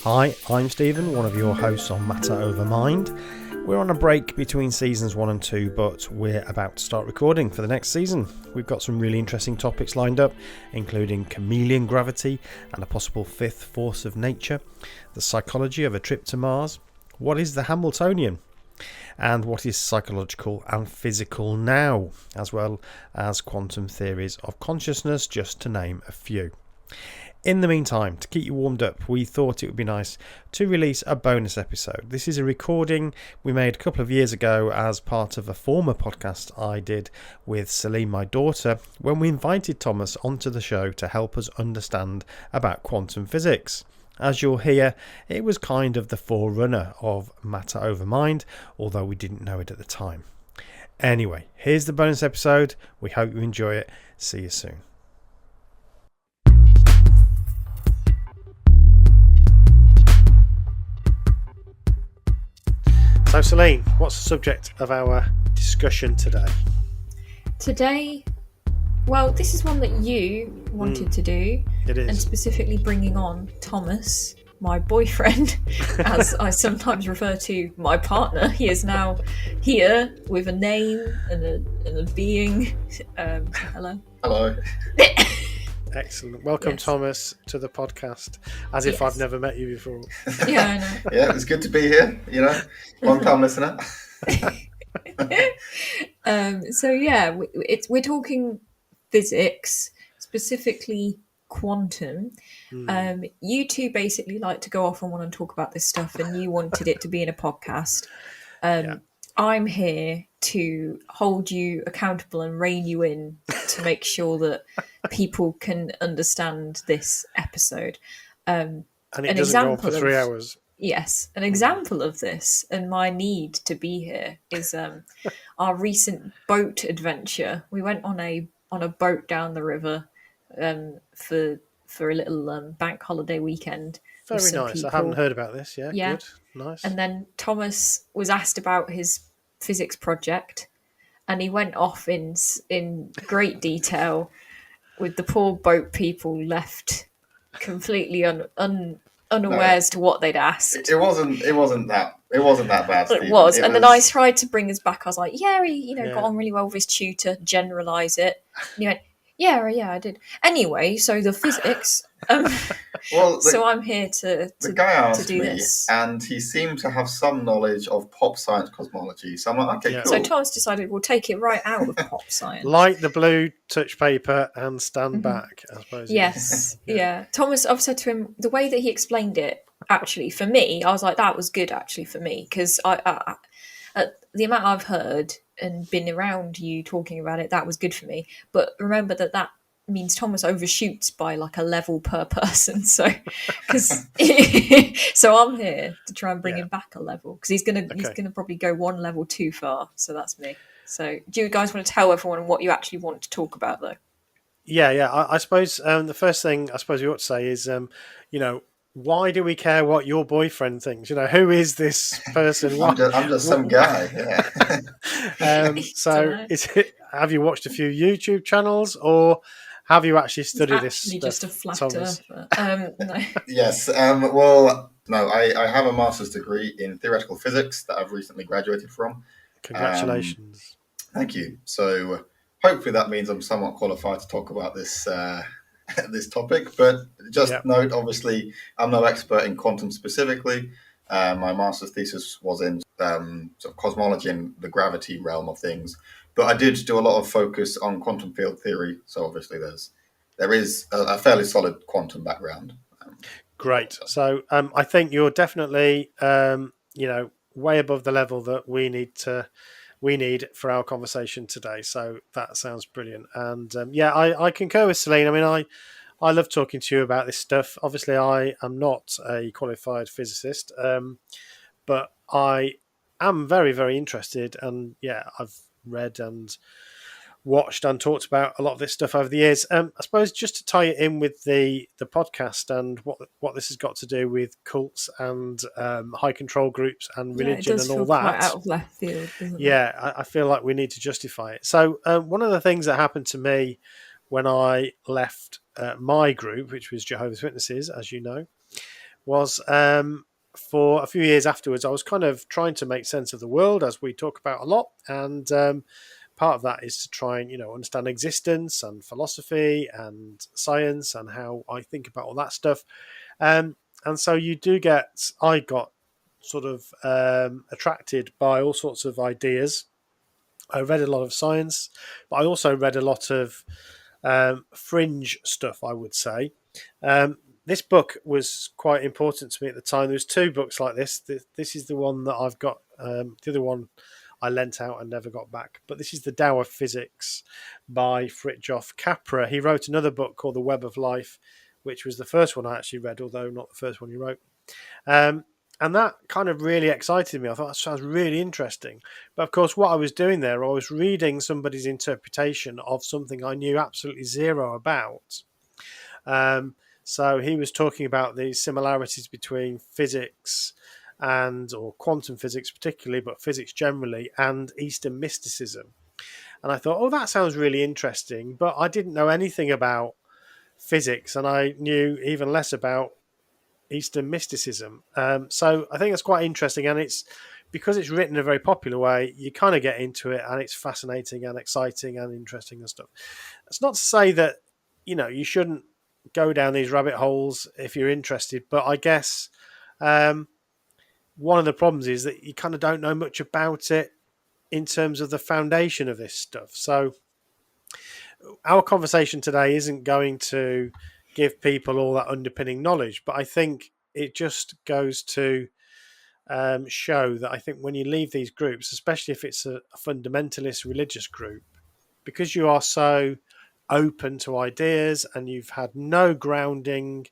Hi, I'm Stephen, one of your hosts on Matter Over Mind. We're on a break between seasons 1 and 2, but we're about to start recording for the next season. We've got some really interesting topics lined up, including chameleon gravity and a possible fifth force of nature, the psychology of a trip to Mars, what is the Hamiltonian, and what is psychological and physical now, as well as quantum theories of consciousness, just to name a few. In the meantime, to keep you warmed up, we thought it would be nice to release a bonus episode. This is a recording we made a couple of years ago as part of a former podcast I did with Celine, my daughter, when we invited Thomas onto the show to help us understand about quantum physics. As you'll hear, it was kind of the forerunner of Matter Over Mind, although we didn't know it at the time. Anyway, here's the bonus episode. We hope you enjoy it. See you soon. So Celine, what's the subject of our discussion today? Today, well, this is one that you wanted to do. It is. And specifically bringing on Thomas, my boyfriend, as I sometimes refer to my partner. He is now here with a name and a being. Hello. Hello. Excellent. Welcome, yes. Thomas, to the podcast, as if I've never met you before. Yeah, I know. Yeah, it's good to be here, long-time listener. We're talking physics, specifically quantum. You two basically like to go off and want to talk about this stuff, and you wanted it to be in a podcast. I'm here to hold you accountable and rein you in to make sure that people can understand this episode. And it doesn't go on for 3 hours. Yes, an example of this and my need to be here is our recent boat adventure. We went on a boat down the river for a little bank holiday weekend. Very nice. People. I haven't heard about this. Yeah, good. Nice. And then Thomas was asked about his physics project, and he went off in great detail, with the poor boat people left completely unawares to what they'd asked. It wasn't that bad. It was. Then I tried to bring us back. I was like, got on really well with his tutor, generalise it. And he went, yeah, I did. Anyway, so the physics. So I'm here to guy asked do me, this. And he seemed to have some knowledge of pop science cosmology. So I'm like, okay, cool. So Thomas decided we'll take it right out of pop science. Light the blue, touch paper, and stand back, I suppose. Yes, yeah. Thomas, I've said to him, the way that he explained it, actually, for me, I was like, that was good, actually, for me. Because the amount I've heard and been around you talking about it, that was good for me. But remember that means Thomas overshoots by like a level per person. So I'm here to try and bring him back a level, because he's gonna probably go one level too far. So that's me. So do you guys want to tell everyone what you actually want to talk about, though? Yeah. I suppose the first thing I suppose we ought to say is, why do we care what your boyfriend thinks? Who is this person? I'm just some guy. Yeah. Have you watched a few YouTube channels, or have you actually studied this stuff? Just a flat earther. No. Yes. Well, no. I have a master's degree in theoretical physics that I've recently graduated from. Congratulations. Thank you. So hopefully that means I'm somewhat qualified to talk about this this topic. But just note, obviously, I'm no expert in quantum specifically. My master's thesis was in sort of cosmology and the gravity realm of things. But I did do a lot of focus on quantum field theory. So obviously there is a fairly solid quantum background. Great. So I think you're definitely, way above the level that we need for our conversation today. So that sounds brilliant. And I concur with Celine. I mean, I love talking to you about this stuff. Obviously, I am not a qualified physicist, but I am very, very interested. And I've read and watched and talked about a lot of this stuff over the years. I suppose just to tie it in with the podcast and what this has got to do with cults and high control groups and religion and all that. Quite out of left field, doesn't it? I feel like we need to justify it. So one of the things that happened to me when I left my group, which was Jehovah's Witnesses, as you know, was for a few years afterwards, I was kind of trying to make sense of the world, as we talk about a lot. And part of that is to try and, understand existence and philosophy and science and how I think about all that stuff. And so I got sort of attracted by all sorts of ideas. I read a lot of science, but I also read a lot of fringe stuff, I would say. This book was quite important to me at the time. There's two books like this. This is the one that I've got. The other one I lent out and never got back. But this is The Tao of Physics by Fritjof Capra. He wrote another book called The Web of Life, which was the first one I actually read, although not the first one he wrote. And that kind of really excited me. I thought that sounds really interesting. But of course, what I was doing there, I was reading somebody's interpretation of something I knew absolutely zero about. So he was talking about the similarities between physics or quantum physics particularly, but physics generally, and Eastern mysticism. And I thought, that sounds really interesting. But I didn't know anything about physics, and I knew even less about Eastern mysticism. So I think that's quite interesting, and it's because it's written in a very popular way, you kind of get into it, and it's fascinating and exciting and interesting and stuff. It's not to say that you shouldn't go down these rabbit holes if you're interested, but I guess one of the problems is that you kind of don't know much about it in terms of the foundation of this stuff. So our conversation today isn't going to give people all that underpinning knowledge, but I think it just goes to show that I think when you leave these groups, especially if it's a fundamentalist religious group, because you are so open to ideas and you've had no grounding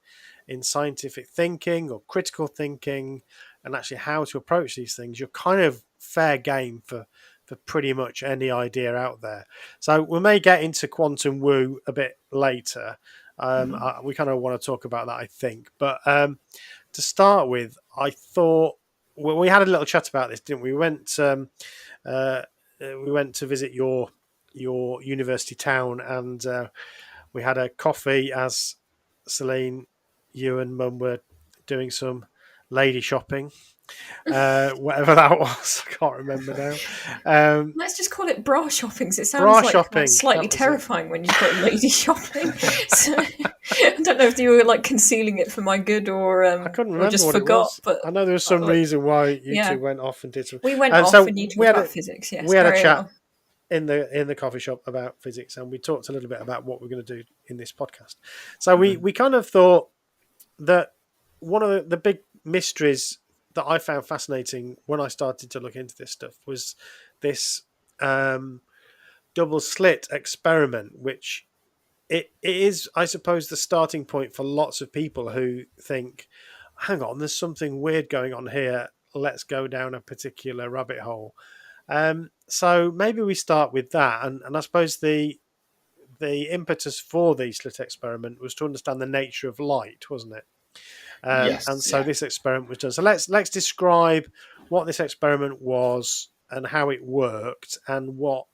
in scientific thinking or critical thinking and actually how to approach these things, you're kind of fair game for pretty much any idea out there. So we may get into quantum woo a bit later. We kind of want to talk about that, I think. But to start with, I thought we had a little chat about this, didn't we? We went to visit your university town, and we had a coffee as Celine, you and Mum were doing some lady shopping. Whatever that was, I can't remember now. Let's just call it bra shopping. It sounds like slightly terrifying when you've got lady shopping. So, I don't know if you were concealing it for my good or I couldn't remember just what forgot. It was. But I know there was some reason why you two went off and did some. We went off and you talked about physics. Yes, we had a chat in the coffee shop about physics, and we talked a little bit about what we're going to do in this podcast. So we kind of thought that one of the big mysteries that I found fascinating when I started to look into this stuff was this double slit experiment, which it is, I suppose, the starting point for lots of people who think, hang on, there's something weird going on here. Let's go down a particular rabbit hole. So maybe we start with that. And I suppose the impetus for the slit experiment was to understand the nature of light, wasn't it? Yes, and so this experiment was done. So let's describe what this experiment was and how it worked and what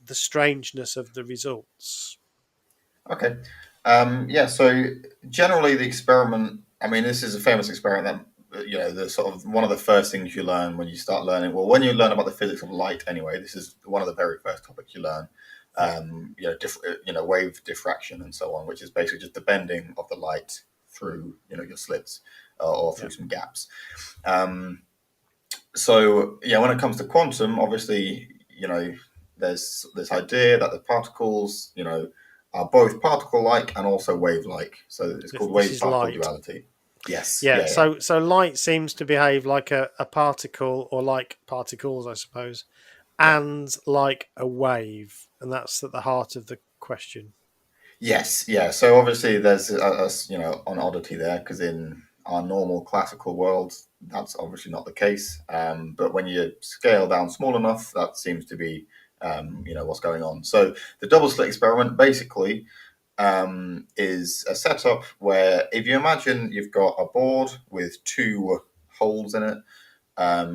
the strangeness of the results. Okay. So generally the experiment, I mean, this is a famous experiment that, the sort of one of the first things you learn when you start learning, well, when you learn about the physics of light anyway, this is one of the very first topics you learn, wave diffraction and so on, which is basically just the bending of the light through, your slits or through some gaps. When it comes to quantum, obviously, there's this idea that the particles, are both particle-like and also wave-like. So it's called wave-particle duality. Yes. Yeah. So light seems to behave like a particle, or like particles, I suppose, and like a wave, and that's at the heart of the question. Yes. Yeah. So obviously there's an oddity there, because in our normal classical world, that's obviously not the case. But when you scale down small enough, that seems to be what's going on. So the double slit experiment basically is a setup where, if you imagine you've got a board with two holes in it,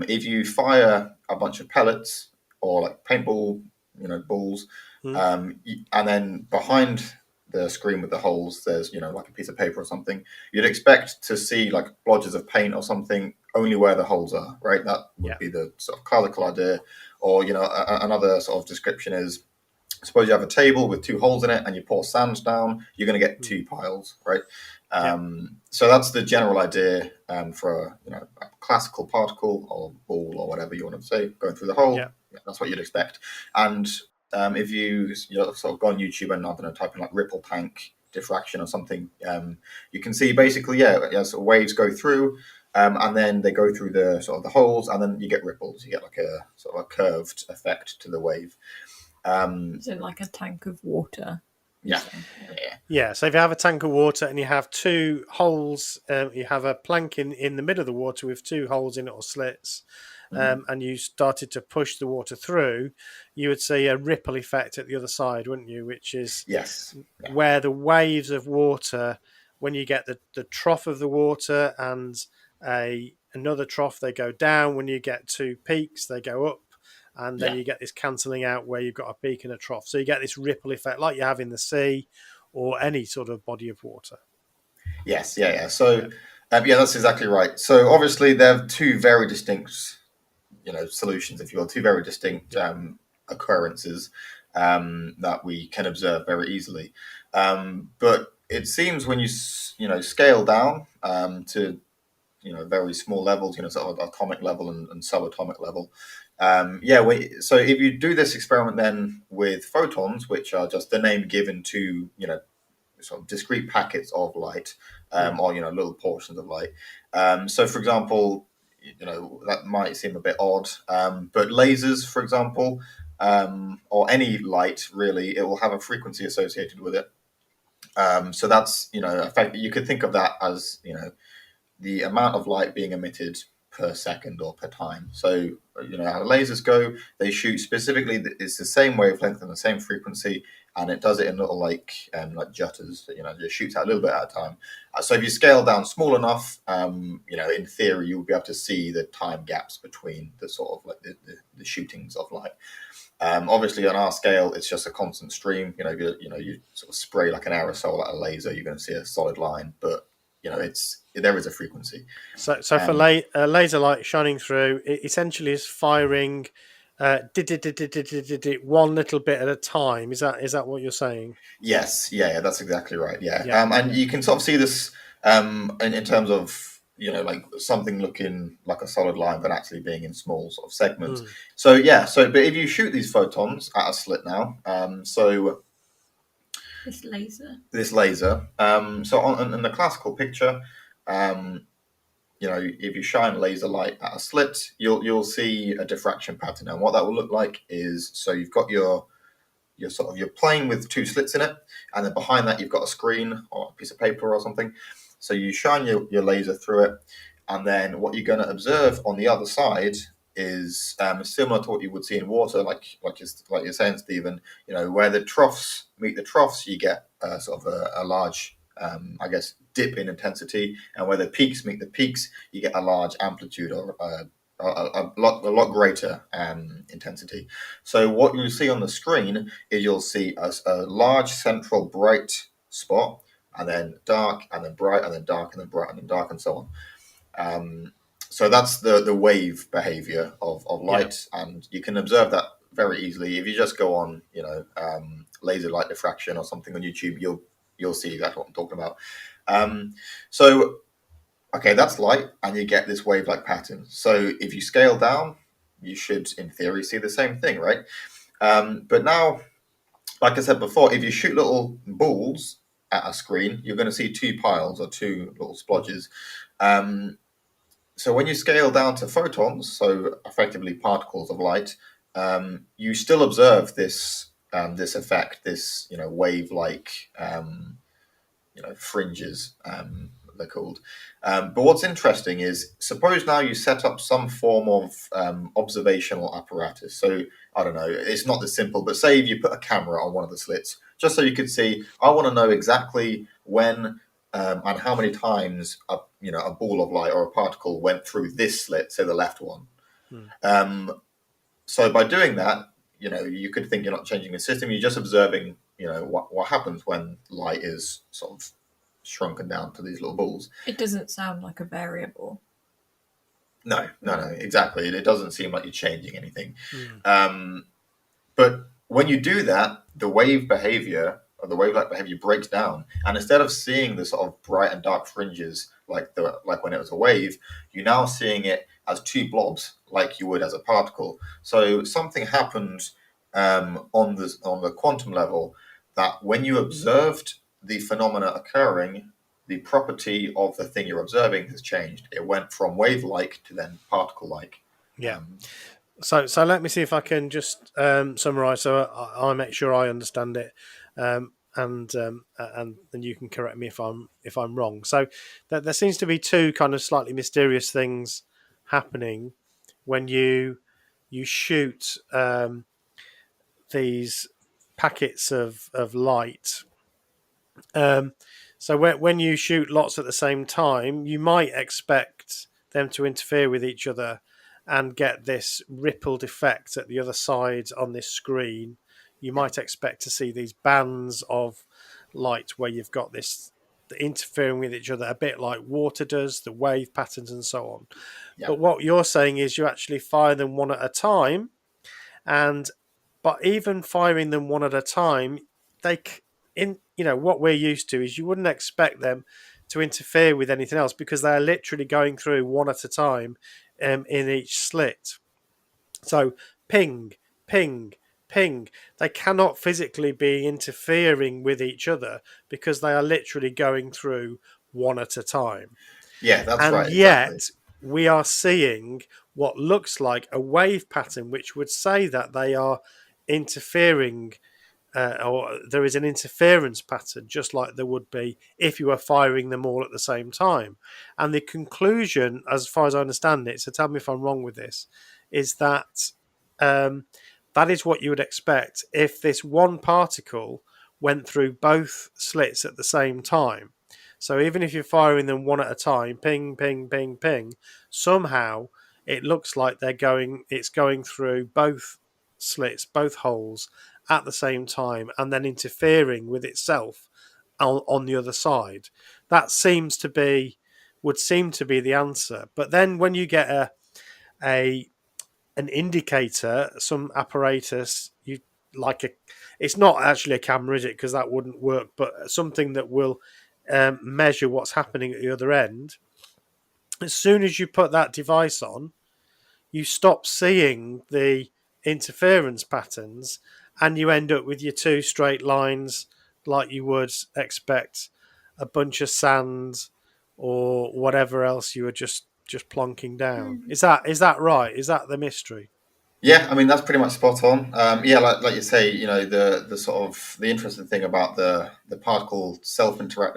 if you fire a bunch of pellets or like paintball, balls, and then behind the screen with the holes, there's, like a piece of paper or something, you'd expect to see like blotches of paint or something only where the holes are, right? That would be the sort of classical idea. Or, another sort of description is, suppose you have a table with two holes in it and you pour sand down, you're going to get two piles, right? So that's the general idea for a classical particle or ball or whatever you want to say going through the hole. That's what you'd expect. And if you sort of go on YouTube and, I don't know, type in like ripple tank diffraction or something, you can see basically as waves go through, and then they go through the sort of the holes, and then you get ripples. You get like a sort of a curved effect to the wave. So like a tank of water. Yeah. So if you have a tank of water and you have two holes, you have a plank in the middle of the water with two holes in it or slits, and you started to push the water through, you would see a ripple effect at the other side, wouldn't you? Which is where the waves of water, when you get the trough of the water and another trough, they go down. When you get two peaks, they go up. And then you get this cancelling out where you've got a peak and a trough. So you get this ripple effect like you have in the sea or any sort of body of water. Yes, yeah. So, that's exactly right. So obviously there are two very distinct, solutions, if you will, two very distinct occurrences that we can observe very easily. But it seems when you, scale down to, very small levels, sort of atomic level and subatomic level, so if you do this experiment then with photons, which are just the name given to, sort of discrete packets of light, or, little portions of light. So for example, that might seem a bit odd, but lasers, for example, or any light really, it will have a frequency associated with it. So that's, effectively, you could think of that as, the amount of light being emitted per second or per time. So, how lasers go, they shoot specifically, it's the same wavelength and the same frequency, and it does it in little like jutters, just shoots out a little bit at a time. So if you scale down small enough, in theory, you'll be able to see the time gaps between the sort of like the shootings of light. Obviously on our scale, it's just a constant stream. You sort of spray like an aerosol at a laser, you're going to see a solid line, but there is a frequency. So for laser light shining through, it essentially is firing one little bit at a time. Is that what you're saying? Yes, that's exactly right. And you can sort of see this in terms of like something looking like a solid line, but actually being in small sort of segments. So but if you shoot these photons at a slit now, This laser. So in the classical picture, if you shine laser light at a slit, you'll see a diffraction pattern. And what that will look like is, so you've got your plane with two slits in it, and then behind that you've got a screen or a piece of paper or something. So you shine your laser through it, and then what you're going to observe on the other side is similar to what you would see in water, like you're saying, Stephen. Where the troughs meet the troughs, you get sort of a large, dip in intensity, and where the peaks meet the peaks, you get a large amplitude or a lot greater intensity. So what you'll see on the screen is you'll see a large central bright spot, and then dark, and then bright, and then dark, and then bright, and then dark, and so on. So that's the wave behavior of light, and you can observe that very easily. If you just go on, laser light diffraction or something on YouTube, you'll see exactly what I'm talking about. Okay, that's light, and you get this wave-like pattern. So if you scale down, you should, in theory, see the same thing, right? But now, like I said before, if you shoot little balls at a screen, you're going to see two piles or two little splodges. So when you scale down to photons, so effectively particles of light, you still observe this effect, this wave-like fringes, they're called. But what's interesting is, suppose now you set up some form of observational apparatus. So I don't know, it's not this simple, but say if you put a camera on one of the slits, just so you could see, I want to know exactly when and how many times a ball of light or a particle went through this slit, say the left one. So by doing that, you could think you're not changing the system, you're just observing what happens when light is sort of shrunken down to these little balls. It doesn't sound like a variable. No, exactly. It doesn't seem like you're changing anything. Mm. But when you do that, the wave behavior or the wave-like behavior breaks down, and instead of seeing the sort of bright and dark fringes like when it was a wave, you're now seeing it as two blobs, like you would as a particle. So something happened on the quantum level that when you observed the phenomena occurring, the property of the thing you're observing has changed. It went from wave-like to then particle-like. Yeah. So let me see if I can just summarize, so I make sure I understand it, and then you can correct me if I'm wrong. So there seems to be two kind of slightly mysterious things happening when you shoot these packets of light. So when you shoot lots at the same time, you might expect them to interfere with each other and get this rippled effect at the other side on this screen. You might expect to see these bands of light where you've got this interfering with each other, a bit like water does, the wave patterns and so on. Yeah. But what you're saying is you actually fire them one at a time, but even firing them one at a time, what we're used to is you wouldn't expect them to interfere with anything else because they're literally going through one at a time in each slit. So ping, ping, ping. They cannot physically be interfering with each other because they are literally going through one at a time. Yeah, that's and right. yet Exactly. we are seeing what looks like a wave pattern, which would say that they are interfering, or there is an interference pattern, just like there would be if you were firing them all at the same time. And the conclusion, as far as I understand it, so tell me if I'm wrong with this, is that that is what you would expect if this one particle went through both slits at the same time. So even if you're firing them one at a time, ping, ping, ping, ping, somehow it looks like it's going through both slits, both holes at the same time, and then interfering with itself on the other side. That would seem to be the answer. But then when you get an indicator, some apparatus, it's not actually a camera, is it? Because that wouldn't work, but something that will measure what's happening at the other end. As soon as you put that device on, you stop seeing the interference patterns and you end up with your two straight lines like you would expect a bunch of sand or whatever else you were just plonking down. Is that right? Is that the mystery? Yeah, I mean that's pretty much spot on. Yeah, like you say, the sort of the interesting thing about the particle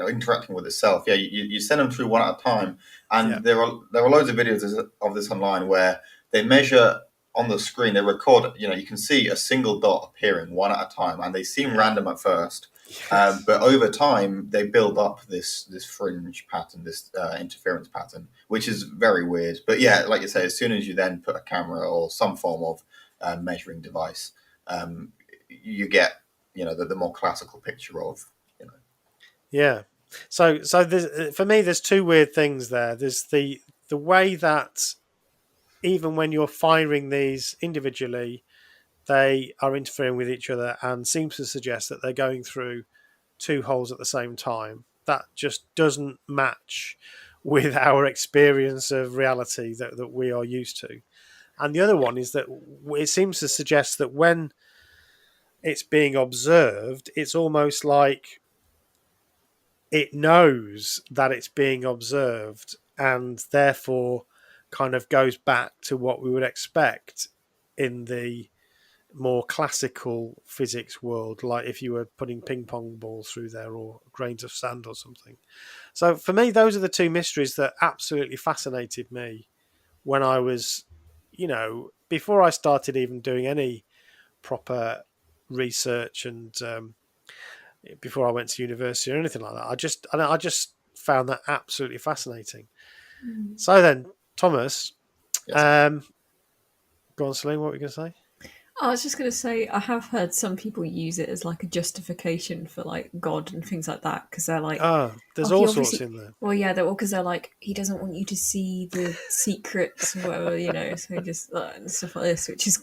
interacting with itself. Yeah, you send them through one at a time, and Yeah. there are loads of videos of this online where they measure on the screen. They record. You can see a single dot appearing one at a time, and they seem random at first. Yes. But over time, they build up this fringe pattern, this interference pattern, which is very weird. But yeah, like you say, as soon as you then put a camera or some form of measuring device, you get the more classical picture of. Yeah. So for me, there's two weird things there. There's the way that even when you're firing these individually, they are interfering with each other and seems to suggest that they're going through two holes at the same time. That just doesn't match with our experience of reality that we are used to. And the other one is that it seems to suggest that when it's being observed, it's almost like it knows that it's being observed and therefore kind of goes back to what we would expect in the more classical physics world, like if you were putting ping pong balls through there or grains of sand or something. So for me, those are the two mysteries that absolutely fascinated me when I was, before I started even doing any proper research and before I went to university or anything like that. I just found that absolutely fascinating. So then, Thomas, Yes. go on, Celine, what were you going to say? I was just going to say, I have heard some people use it as like a justification for like God and things like that because they're like, There's oh, all he sorts obviously, in there. well, yeah, they're all because they're like, he doesn't want you to see the secrets or whatever, you know, so he just and stuff like this, which is,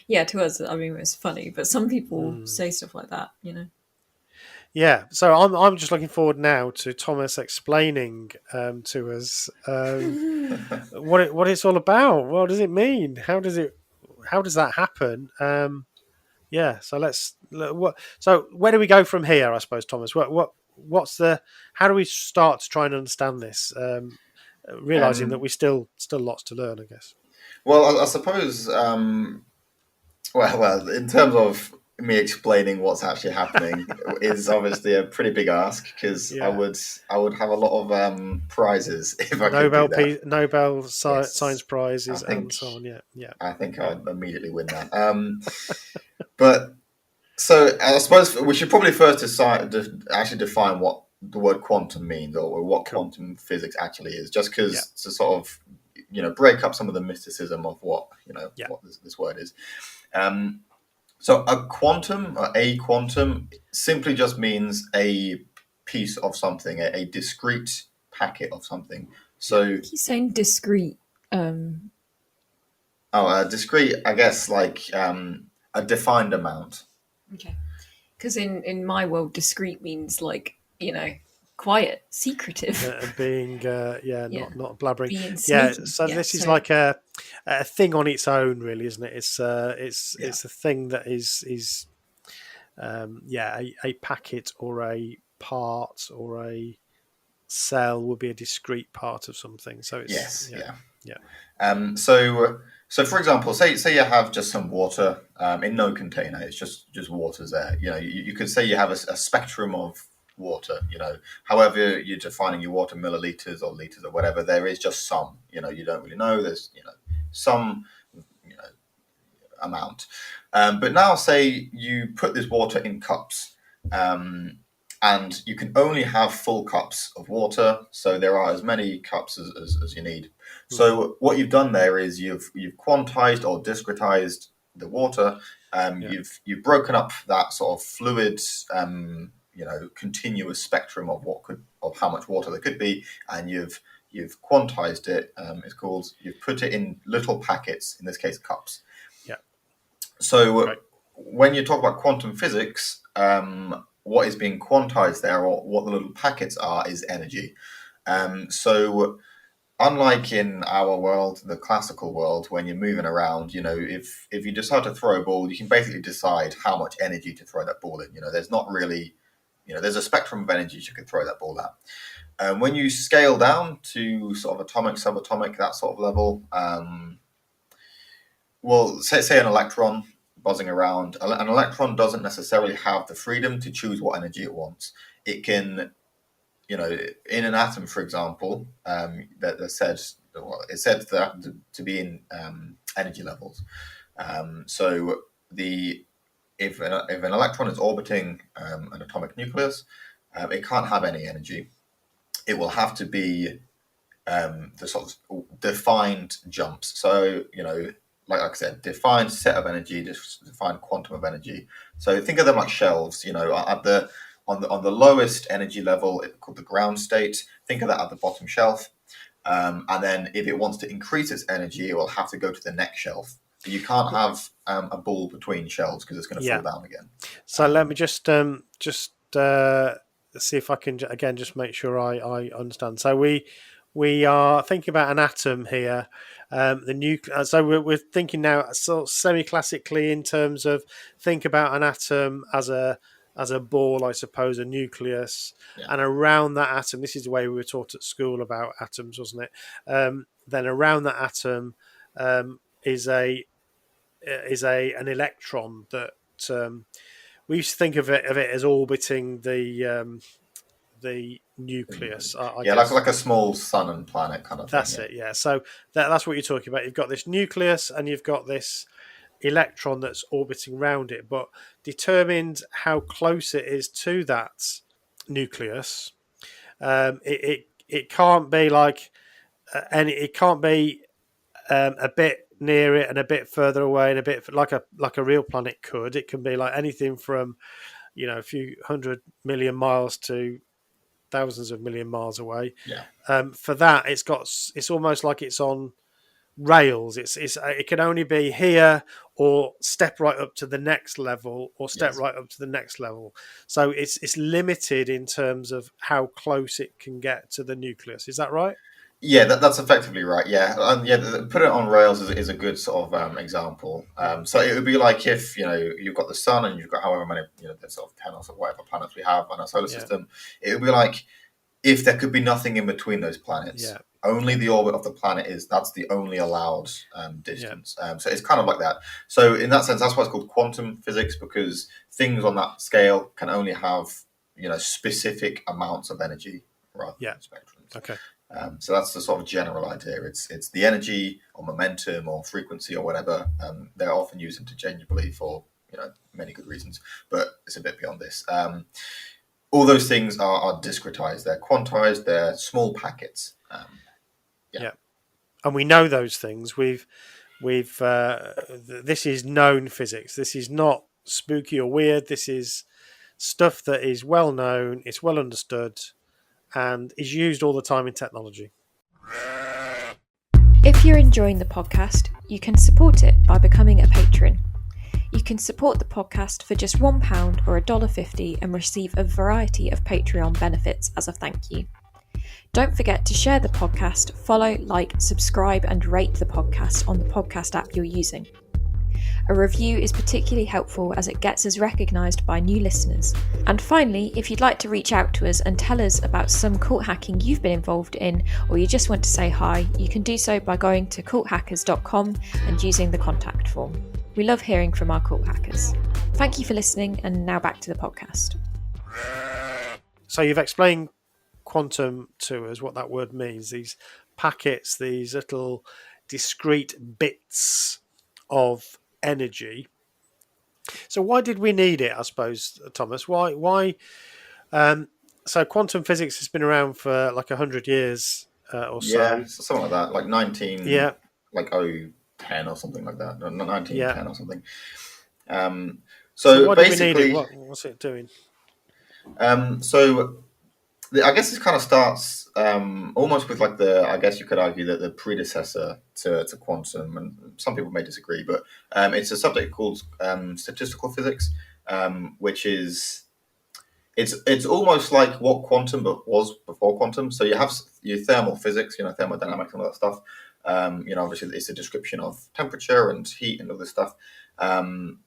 yeah, to us, I mean, it's funny, but some people say stuff like that, you know. Yeah, so I'm just looking forward now to Thomas explaining to us what it's all about. What does it mean? How does that happen? Yeah, so so where do we go from here? I suppose, Thomas. What's the how do we start to try and understand this? Realizing that we still lots to learn, I guess. Well, I suppose. Well, in terms of me explaining what's actually happening, is obviously a pretty big ask because Yeah. I would have a lot of prizes if I could do that. Nobel Yes, Science I Prizes and think so on. Yeah. I think I'd immediately win that. But so I suppose we should probably first actually define what the word quantum means or what Cool. quantum physics actually is, just because to sort of break up some of the mysticism of what what this word is. So a quantum simply just means a piece of something, a discrete packet of something. So He's saying discrete. discrete, I guess, like a defined amount. Okay. Because in my world, discrete means like, you know, quiet, secretive. And being not blabbering. Being Yeah, sneaky. so Yeah, this is so like a thing on its own, really, isn't it? It's a thing that is a packet or a part or a cell would be a discrete part of something. So it's So for example, say you have just some water in no container. It's just water's there. You could say you have a spectrum of water. However you're defining your water, milliliters or liters or whatever. There is just some. You don't really know. There's some amount. But now say you put this water in cups. And you can only have full cups of water, so there are as many cups as you need. So what you've done there is you've quantized or discretized the water. You've broken up that sort of fluid, continuous spectrum of how much water there could be, and you've quantized it. You've put it in little packets, in this case cups. Yeah. So when you talk about quantum physics, what is being quantized there, or what the little packets are, is energy. So unlike in our world, the classical world, when you're moving around, if you decide to throw a ball, you can basically decide how much energy to throw that ball in. There's not really, there's a spectrum of energies you can throw that ball at. When you scale down to sort of atomic, subatomic, that sort of level, well, say an electron buzzing around. An electron doesn't necessarily have the freedom to choose what energy it wants. It can, in an atom, for example, it's said that to be in energy levels. So if an electron is orbiting an atomic nucleus, it can't have any energy. It will have to be the sort of defined jumps. So like I said, defined set of energy, defined quantum of energy. So think of them like shelves. On the lowest energy level, it's called the ground state. Think of that at the bottom shelf, and then if it wants to increase its energy, it will have to go to the next shelf. You can't have a ball between shelves because it's going to fall down again. So let me just see if I can again just make sure I understand. So we are thinking about an atom here, the nucleus. So we're thinking now sort of semi-classically in terms of think about an atom as a ball, I suppose, a nucleus, and around that atom. This is the way we were taught at school about atoms, wasn't it? Then around that atom is an electron that we used to think of it as orbiting the nucleus. I guess. like a small sun and planet kind of thing. That's it. Yeah. So that's what you're talking about. You've got this nucleus and you've got this electron that's orbiting around it, but determined how close it is to that nucleus. It can't be like, and it can't be a bit near it and a bit further away, and a bit like a real planet could. It can be like anything from, a few 100 million miles to thousands of million miles away. Yeah. For that, it's almost like it's on rails. It can only be here or step right up to the next level or step right up to the next level. So it's limited in terms of how close it can get to the nucleus. Is that right? Yeah, that's effectively right. Yeah, put it on rails is a good sort of example. So it would be like if you've got the sun and you've got however many there's sort of 10 or so whatever planets we have on our solar system. It would be like if there could be nothing in between those planets. Only the orbit of the planet that's the only allowed distance. So it's kind of like that. So in that sense, that's why it's called quantum physics, because things on that scale can only have specific amounts of energy rather than spectrums. Okay. So that's the sort of general idea. It's the energy or momentum or frequency or whatever. They're often used interchangeably for many good reasons, but it's a bit beyond this. All those things are discretized. They're quantized. They're small packets. And we know those things. We've this is known physics. This is not spooky or weird. This is stuff that is well known. It's well understood, and is used all the time in technology. If you're enjoying the podcast, you can support it by becoming a patron. You can support the podcast for just £1 or $1.50 and receive a variety of Patreon benefits as a thank you. Don't forget to share the podcast, follow, like, subscribe, and rate the podcast on the podcast app you're using. A review is particularly helpful as it gets us recognised by new listeners. And finally, if you'd like to reach out to us and tell us about some cult hacking you've been involved in, or you just want to say hi, you can do so by going to culthackers.com and using the contact form. We love hearing from our cult hackers. Thank you for listening, and now back to the podcast. So you've explained quantum to us, what that word means. These packets, these little discrete bits of energy. So why did we need it, I suppose, Thomas? Why so quantum physics has been around for like 100 years or so. Yeah, something like that, like 10 or something like that. No, 1910 or something. So why basically, do we need it? What's it doing? So I guess this kind of starts almost with like I guess you could argue that the predecessor to quantum, and some people may disagree, but it's a subject called statistical physics, which is it's almost like what quantum was before quantum. So you have your thermal physics, thermodynamics and all that stuff. Obviously it's a description of temperature and heat and all this stuff, and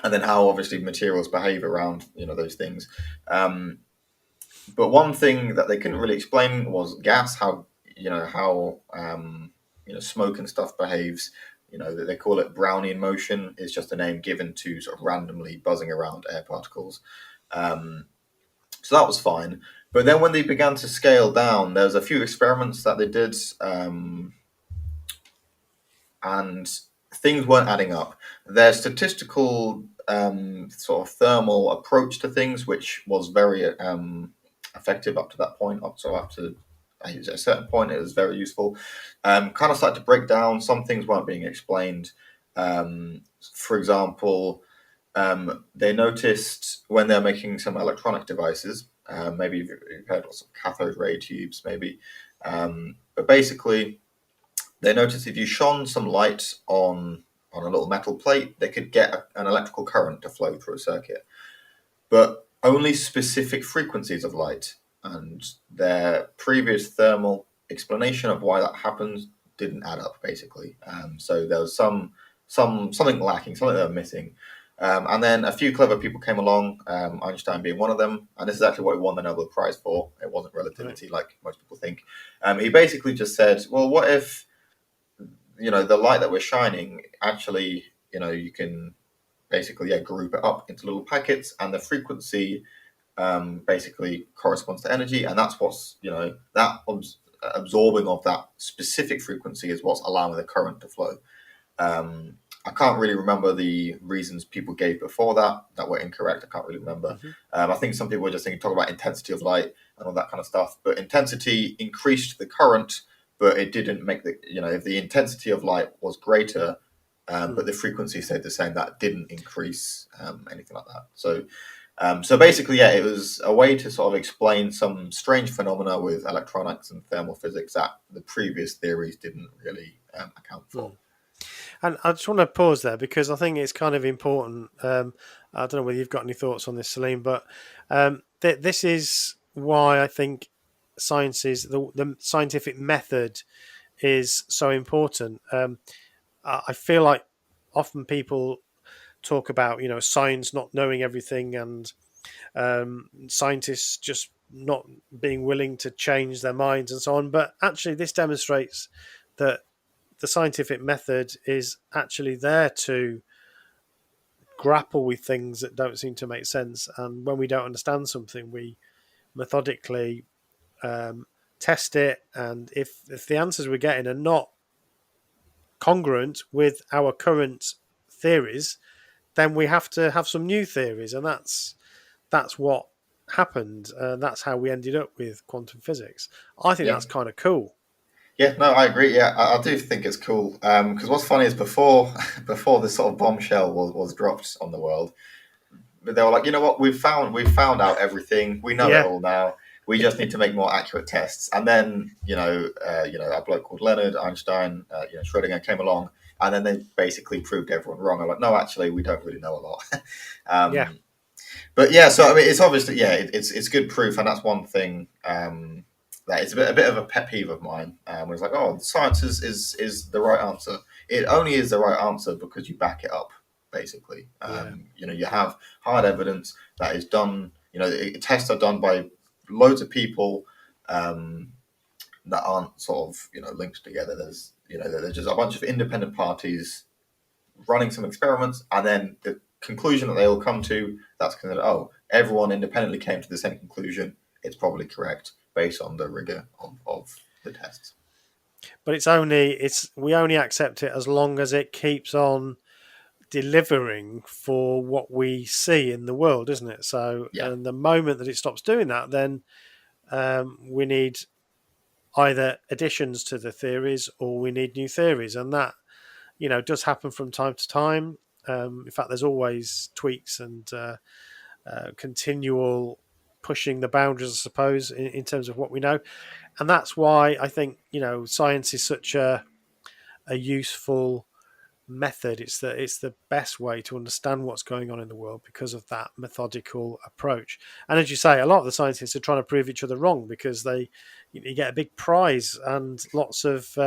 then how obviously materials behave around those things. But one thing that they couldn't really explain was gas, how smoke and stuff behaves. They call it Brownian motion. It's just a name given to sort of randomly buzzing around air particles. So that was fine. But then when they began to scale down, there was a few experiments that they did, and things weren't adding up. Their statistical sort of thermal approach to things, which was very effective up to that point, up to a certain point, it was very useful. Kind of started to break down. Some things weren't being explained. For example, they noticed when they're making some electronic devices, maybe you've heard of some cathode ray tubes, maybe, but basically they noticed if you shone some light on a little metal plate, they could get an electrical current to flow through a circuit, but only specific frequencies of light. And their previous thermal explanation of why that happens didn't add up, basically. So there was something lacking, something they were missing. And then a few clever people came along, Einstein being one of them, and this is actually what he won the Nobel Prize for. It wasn't relativity, like most people think. He basically just said, well, what if the light that we're shining, actually, you can basically group it up into little packets, and the frequency basically corresponds to energy, and that's what's that absorbing of that specific frequency is what's allowing the current to flow. I can't really remember the reasons people gave before that were incorrect. I can't really remember. I think some people were just talking about intensity of light and all that kind of stuff, but intensity increased the current, but it didn't make if the intensity of light was greater, but the frequency stayed the same, that didn't increase anything like that. So basically, it was a way to sort of explain some strange phenomena with electronics and thermal physics that the previous theories didn't really account for. And I just want to pause there because I think it's kind of important. I don't know whether you've got any thoughts on this, Salim, but this is why I think the scientific method is so important. I feel like often people talk about science not knowing everything and scientists just not being willing to change their minds and so on. But actually, this demonstrates that the scientific method is actually there to grapple with things that don't seem to make sense. And when we don't understand something, we methodically test it. And if the answers we're getting are not congruent with our current theories, then we have to have some new theories. And that's what happened. That's how we ended up with quantum physics. I think that's kind of cool. Yeah, no, I agree. Yeah, I do think it's cool. Because what's funny is before this sort of bombshell was dropped on the world, they were like, you know what, we've found out everything. We know it all now. We just need to make more accurate tests. And then a bloke called Leonard Einstein, Schrödinger came along, and then they basically proved everyone wrong. I'm like, no, actually, we don't really know a lot. But so I mean, it's obviously it's good proof, and that's one thing. That is a bit of a pet peeve of mine. It's like, science is the right answer. It only is the right answer because you back it up, basically. You have hard evidence that is done. Tests are done by loads of people that aren't sort of linked together. There's just a bunch of independent parties running some experiments, and then the conclusion that they all come to, that's kind of everyone independently came to the same conclusion. It's probably correct, based on the rigor of the tests. But we only accept it as long as it keeps on delivering for what we see in the world, isn't it? So, and the moment that it stops doing that, then we need either additions to the theories or we need new theories, and that does happen from time to time. In fact, there's always tweaks and continual pushing the boundaries, I suppose, in terms of what we know. And that's why I think, science is such a useful method. It's the best way to understand what's going on in the world because of that methodical approach. And as you say, a lot of the scientists are trying to prove each other wrong because you get a big prize and lots of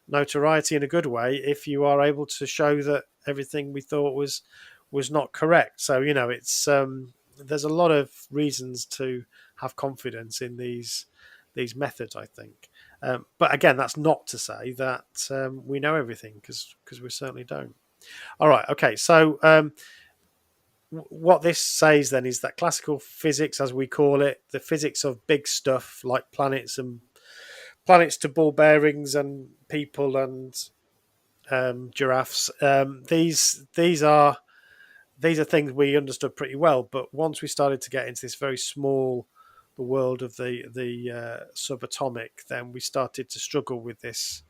notoriety in a good way if you are able to show that everything we thought was not correct. So it's there's a lot of reasons to have confidence in these methods, I think. But again, that's not to say that we know everything because we certainly don't. All right, okay. So what this says then is that classical physics, as we call it, the physics of big stuff like planets to ball bearings and people and giraffes. These are things we understood pretty well, but once we started to get into this very small, the world of the subatomic, then we started to struggle with this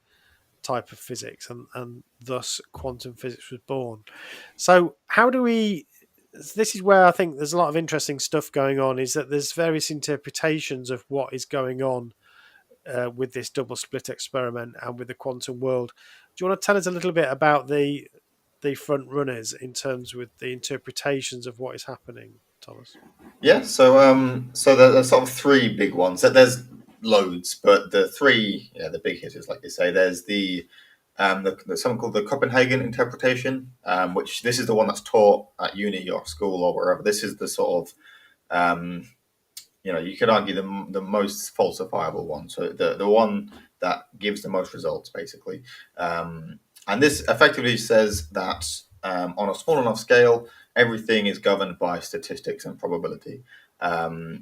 type of physics, and thus quantum physics was born. So how do we? This is where I think there's a lot of interesting stuff going on. Is that there's various interpretations of what is going on with this double split experiment and with the quantum world. Do you want to tell us a little bit about the front runners in terms with the interpretations of what is happening, Thomas? Yeah, so there's sort of three big ones. There's loads, but the three, the big hitters, like you say, there's there's something called the Copenhagen interpretation, which this is the one that's taught at uni or school or wherever. This is the sort of you could argue the most falsifiable one. So the one that gives the most results, basically. And this effectively says that on a small enough scale, everything is governed by statistics and probability. That's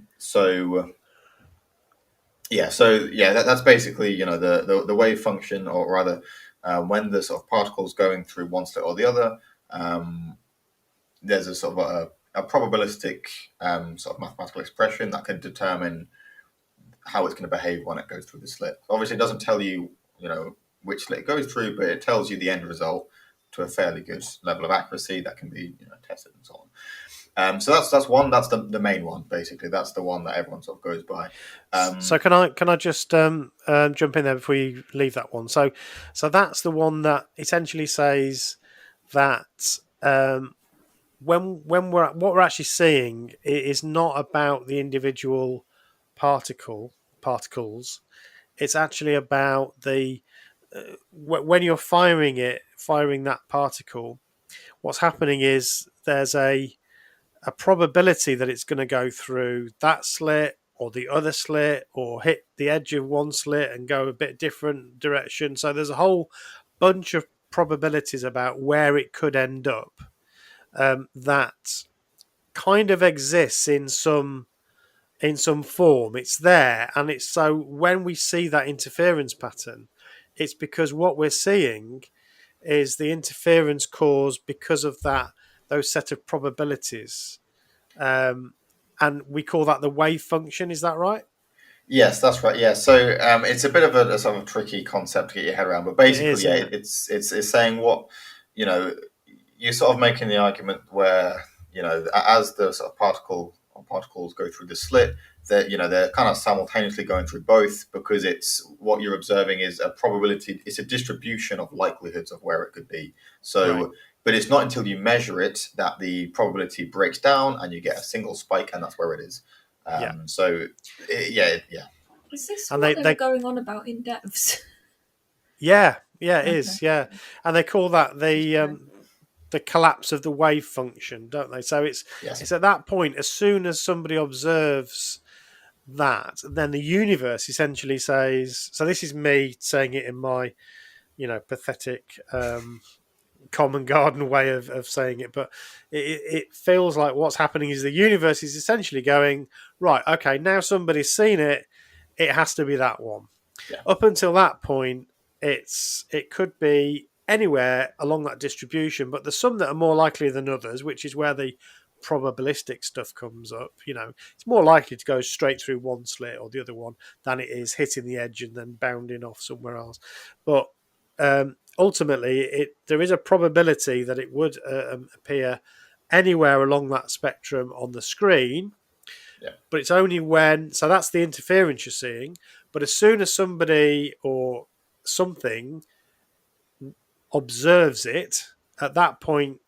basically the wave function, or rather, when the sort of particles going through one state or the other, there's a sort of a probabilistic sort of mathematical expression that can determine how it's going to behave when it goes through the slit. Obviously, it doesn't tell you which slit it goes through, but it tells you the end result to a fairly good level of accuracy that can be tested and so on. So that's one. That's the main one. Basically, that's the one that everyone sort of goes by. So can I just jump in there before you leave that one? So that's the one that essentially says that when what we're actually seeing is not about the individual particles. It's actually about the when you're firing that particle. What's happening is there's a probability that it's going to go through that slit or the other slit or hit the edge of one slit and go a bit different direction. So there's a whole bunch of probabilities about where it could end up that kind of exists in some form. It's there, and it's so when we see that interference pattern, it's because what we're seeing is the interference caused because of those set of probabilities, and we call that the wave function. Is that right? Yes, that's right. Yeah, so it's a bit of a sort of tricky concept to get your head around, but basically, it's saying what you're sort of making the argument where as the sort of particles go through the slit, that they're kind of simultaneously going through both, because it's what you're observing is a probability. It's a distribution of likelihoods of where it could be. So. Right. But it's not until you measure it that the probability breaks down and you get a single spike, and that's where it is. So, yeah. Is this what they're going on about in depths? Yeah, it is. Yeah, and they call that the collapse of the wave function, don't they? So it's at that point, as soon as somebody observes that, then the universe essentially says. So this is me saying it in my, pathetic. Common garden way of saying it, but it feels like what's happening is the universe is essentially going, right, okay, now somebody's seen it, it has to be that one. Up until that point, it could be anywhere along that distribution, but there's some that are more likely than others, which is where the probabilistic stuff comes up. It's more likely to go straight through one slit or the other one than it is hitting the edge and then bounding off somewhere else. But ultimately, there is a probability that it would appear anywhere along that spectrum on the screen, but it's only so that's the interference you're seeing. But as soon as somebody or something observes it, at that point,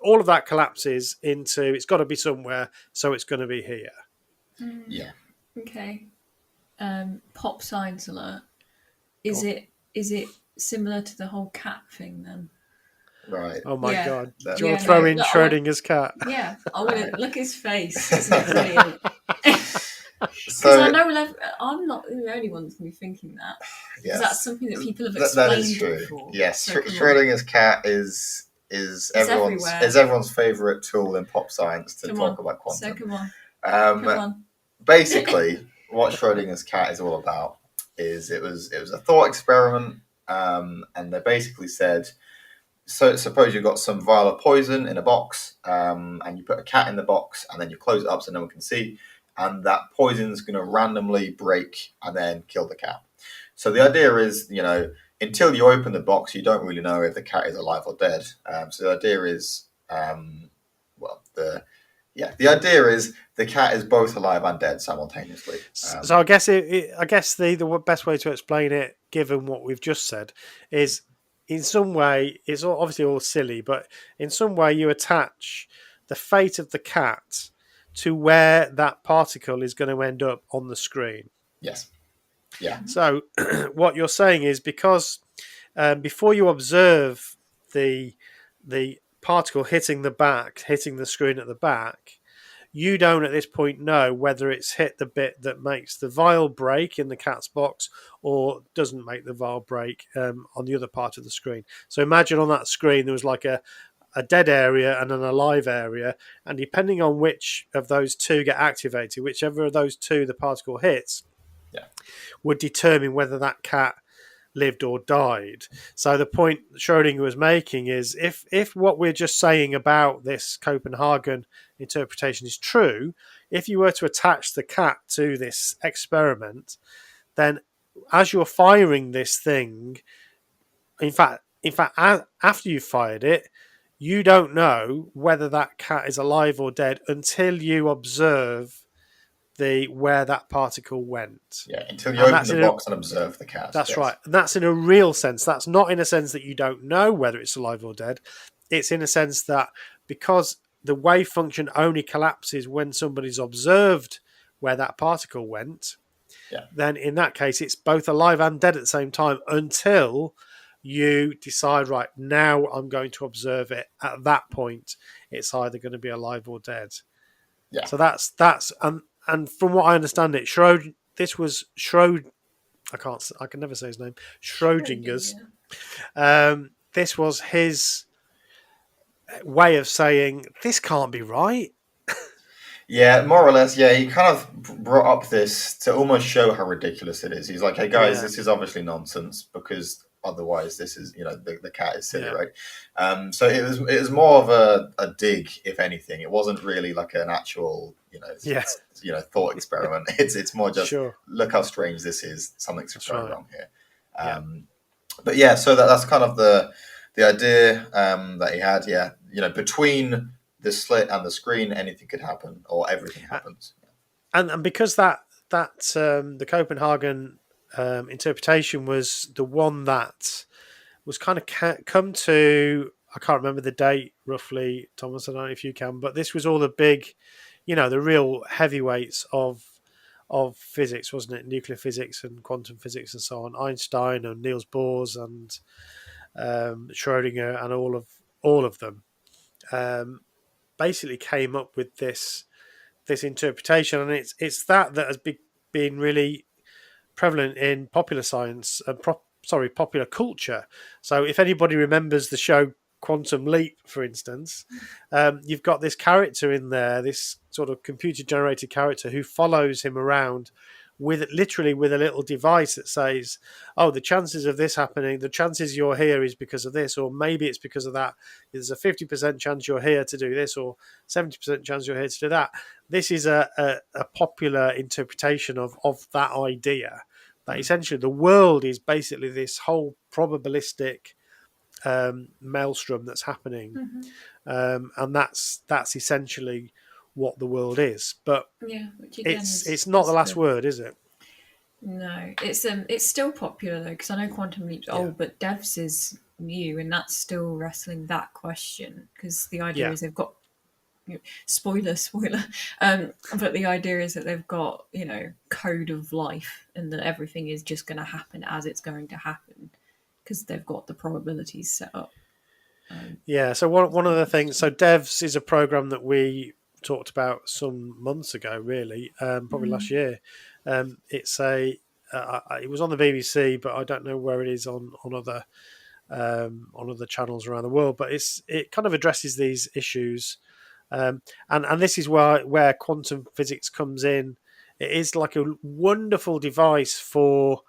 all of that collapses into it's got to be somewhere, so it's going to be here. Yeah. Okay. Pop science alert. Is it similar to the whole cat thing then? Right. Oh my God. Do you want to throw in Schrodinger's cat? Yeah. I want to look at his face. Isn't it brilliant? Because I know I'm not the only one that's going to be thinking that. Because that's something that people have explained that is true. Before. Yes. So Schrodinger's cat is everyone's favourite tool in pop science to talk about quantum. So come on. Basically, what Schrodinger's cat is all about is it was a thought experiment, and they basically said, so suppose you've got some vial of poison in a box, and you put a cat in the box, and then you close it up so no one can see, and that poison's going to randomly break and then kill the cat. So the idea is, until you open the box, you don't really know if the cat is alive or dead. So the idea is, the idea is the cat is both alive and dead simultaneously. So I guess the best way to explain it, given what we've just said, is in some way it's obviously all silly, but in some way you attach the fate of the cat to where that particle is going to end up on the screen. Yes. Yeah. So what you're saying is because before you observe the particle hitting the screen at the back, you don't at this point know whether it's hit the bit that makes the vial break in the cat's box or doesn't make the vial break on the other part of the screen. So imagine on that screen there was like a dead area and an alive area, and depending on which of those two get activated, whichever of those two the particle hits, would determine whether that cat lived or died. So the point Schrodinger was making is if what we're just saying about this Copenhagen interpretation is true, if you were to attach the cat to this experiment, then as you're firing this thing, in fact, after you've fired it, you don't know whether that cat is alive or dead until you observe where that particle went. Yeah, until you And open the box and observe the cat. That's yes. right. And that's in a real sense. That's not in a sense that you don't know whether it's alive or dead. It's in a sense that because the wave function only collapses when somebody's observed where that particle went, then in that case, it's both alive and dead at the same time until you decide, right, now I'm going to observe it. At that point, it's either going to be alive or dead. Yeah. So that's and from what I understand, it this was I can never say his name. Schrodinger's. This was his way of saying this can't be right. Yeah, more or less. Yeah, he kind of brought up this to almost show how ridiculous it is. He's like, "Hey guys, this is obviously nonsense because otherwise, this is the cat is silly, right?" So it was more of a dig, if anything. It wasn't really like an actual thought experiment. It's more just look how strange this is. Something's going wrong here. But yeah, so that's kind of the idea that he had. Yeah, between the slit and the screen, anything could happen, or everything happens. And because that the Copenhagen interpretation was the one that was kind of come to, I can't remember the date roughly, Thomas, I don't know if you can, but this was all the big, the real heavyweights of physics, wasn't it? Nuclear physics and quantum physics and so on. Einstein and Niels Bohr and Schrödinger and all of them basically came up with this interpretation, and it's that has been really prevalent in popular science and popular culture. So if anybody remembers the show Quantum Leap, for instance, you've got this character in there, this sort of computer generated character who follows him around with a little device that says, oh, the chances of this happening, the chances you're here is because of this, or maybe it's because of that. There's a 50% chance you're here to do this, or 70% chance you're here to do that. This is a popular interpretation of that idea, that essentially the world is basically this whole probabilistic maelstrom that's happening. And that's essentially what the world is, but which again it's not the last word, is it? No, it's still popular though, because I know Quantum Leap's old, but Devs is new, and that's still wrestling that question, because the idea is they've got spoiler, but the idea is that they've got code of life, and that everything is just going to happen as it's going to happen because they've got the probabilities set up. So one of the things, so Devs is a program that talked about some months ago, really, probably last year. It's it was on the BBC, but I don't know where it is on other channels around the world. But it kind of addresses these issues, and this is where quantum physics comes in. It is like a wonderful device for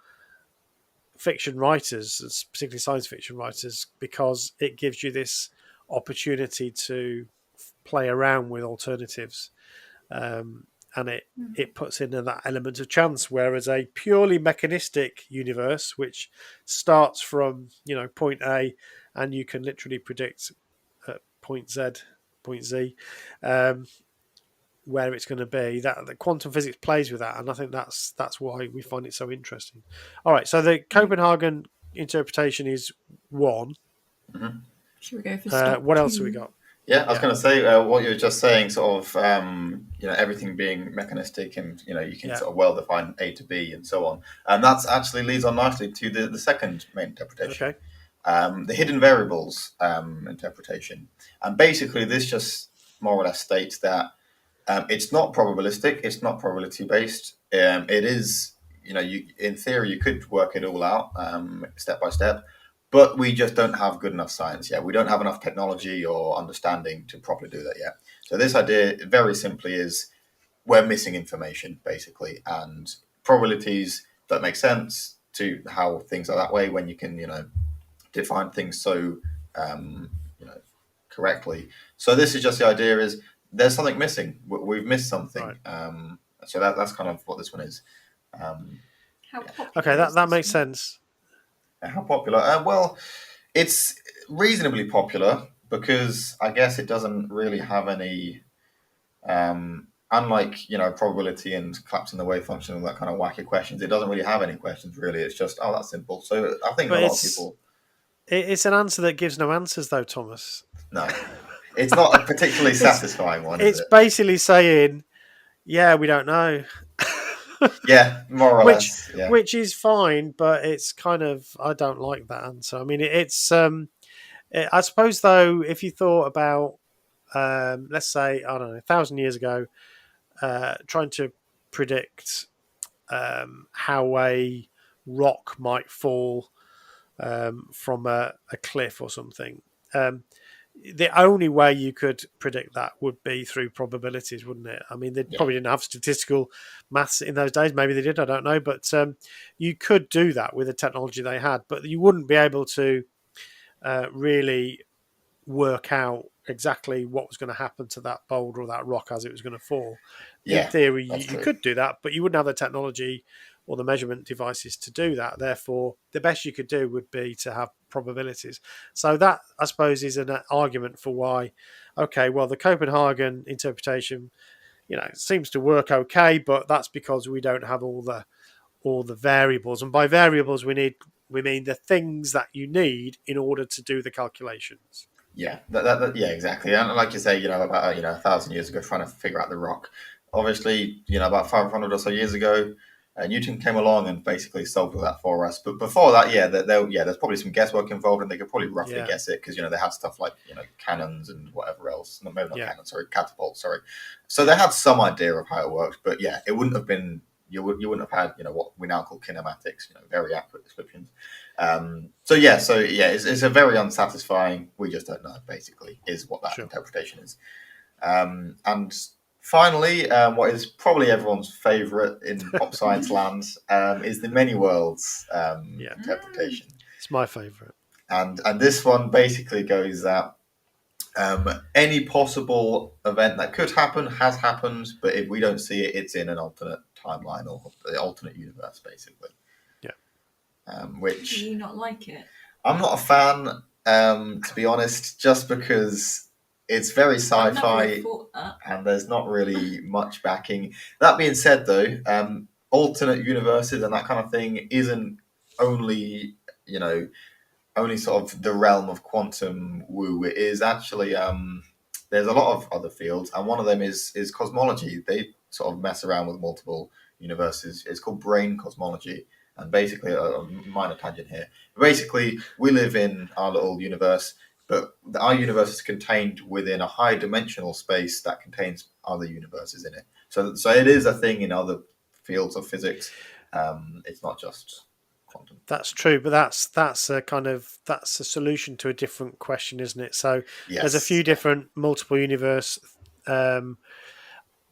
fiction writers, particularly science fiction writers, because it gives you this opportunity to play around with alternatives, and it puts in that element of chance, whereas a purely mechanistic universe, which starts from point A and you can literally predict point Z where it's going to be, that the quantum physics plays with that, and I think that's why we find it so interesting. All right, so the Copenhagen interpretation is one. Should we go for what else have we got? Yeah, I was going to say what you were just saying, sort of, everything being mechanistic, and you can sort of well define A to B and so on, and that actually leads on nicely to the second main interpretation, the hidden variables interpretation, and basically this just more or less states that it's not probabilistic, it's not probability based. It is, in theory, you could work it all out step by step. But we just don't have good enough science yet. We don't have enough technology or understanding to properly do that yet. So this idea, very simply, is we're missing information, basically, and probabilities that make sense to how things are that way when you can, define things so, correctly. So this is just the idea: is there's something missing. We've missed something. Right. So that's kind of what this one is. How Okay, popular is that this makes one? sense. How popular? Well, it's reasonably popular because I guess it doesn't really have any, unlike probability and collapsing the wave function and that kind of wacky questions. It doesn't really have any questions really. It's just that's simple. So I think a But lot of people it's an answer that gives no answers, though, Thomas. no, it's not a particularly it's satisfying one, is it's it? basically saying, yeah, we don't know. Yeah, more or which less. Yeah, which is fine, but it's kind of, I don't like that answer. I mean, I suppose though, if you thought about, let's say, I don't know, 1,000 years ago, trying to predict how a rock might fall from a cliff or something. The only way you could predict that would be through probabilities, wouldn't it? I mean, they yeah, probably didn't have statistical maths in those days. Maybe they did, I don't know. But you could do that with the technology they had, but you wouldn't be able to really work out exactly what was going to happen to that boulder or that rock as it was going to fall. In yeah. theory, That's you true. could do that, but you wouldn't have the technology or the measurement devices to do that. Therefore, the best you could do would be to have probabilities. So that, I suppose, is an argument for why, okay, well, the Copenhagen interpretation, seems to work okay, but that's because we don't have all the variables, and by variables we mean the things that you need in order to do the calculations. Yeah, yeah, exactly. And like you say, about 1,000 years ago, trying to figure out the rock. Obviously, about 500 or so years ago, Newton came along and basically solved that for us. But before that, there's probably some guesswork involved, and they could probably roughly Yeah, guess it because they had stuff like cannons and whatever else. No, maybe not yeah, cannons, sorry, catapults, sorry. So they had some idea of how it works, but yeah, it wouldn't have been. You wouldn't have had what we now call kinematics, very accurate descriptions. So yeah, it's a very unsatisfying. We just don't know. Basically, is what that sure. interpretation is. And finally, what is probably everyone's favourite in pop science land is the many worlds Yeah, interpretation. it's my favourite. And this one basically goes that any possible event that could happen has happened, but if we don't see it, it's in an alternate timeline or the alternate universe, basically. Yeah. Do Which you not like it? I'm not a fan, to be honest, just because it's very I'd never have sci-fi thought that. and there's not really much backing. That being said, though, alternate universes and that kind of thing isn't only, only sort of the realm of quantum woo. It is actually there's a lot of other fields, and one of them is cosmology. They sort of mess around with multiple universes. It's called brain cosmology, and basically a minor tangent here. Basically, we live in our little universe, but our universe is contained within a high dimensional space that contains other universes in it. So it is a thing in other fields of physics. It's not just quantum. That's true, but that's a solution to a different question, isn't it? So there's a Yes. few different multiple universe um,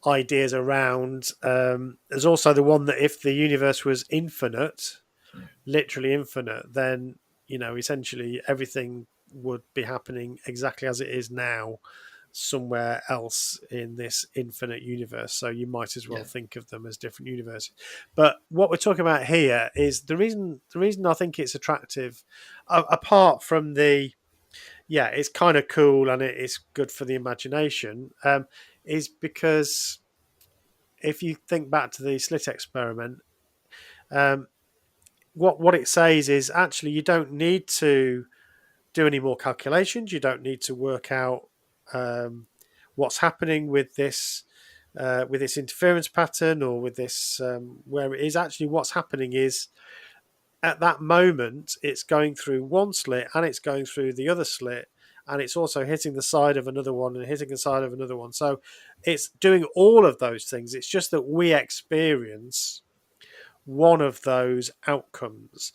ideas around. There's also the one that if the universe was infinite, literally infinite, then essentially everything would be happening exactly as it is now somewhere else in this infinite universe. So you might as well Yeah. think of them as different universes. But what we're talking about here is the reason I think it's attractive, apart from it's kind of cool and it's good for the imagination, is because if you think back to the slit experiment, um, what it says is actually you don't need to do any more calculations. You don't need to work out what's happening with this interference pattern or with this where it is. Actually, what's happening is at that moment it's going through one slit and it's going through the other slit, and it's also hitting the side of another one and hitting the side of another one. So it's doing all of those things. It's just that we experience one of those outcomes.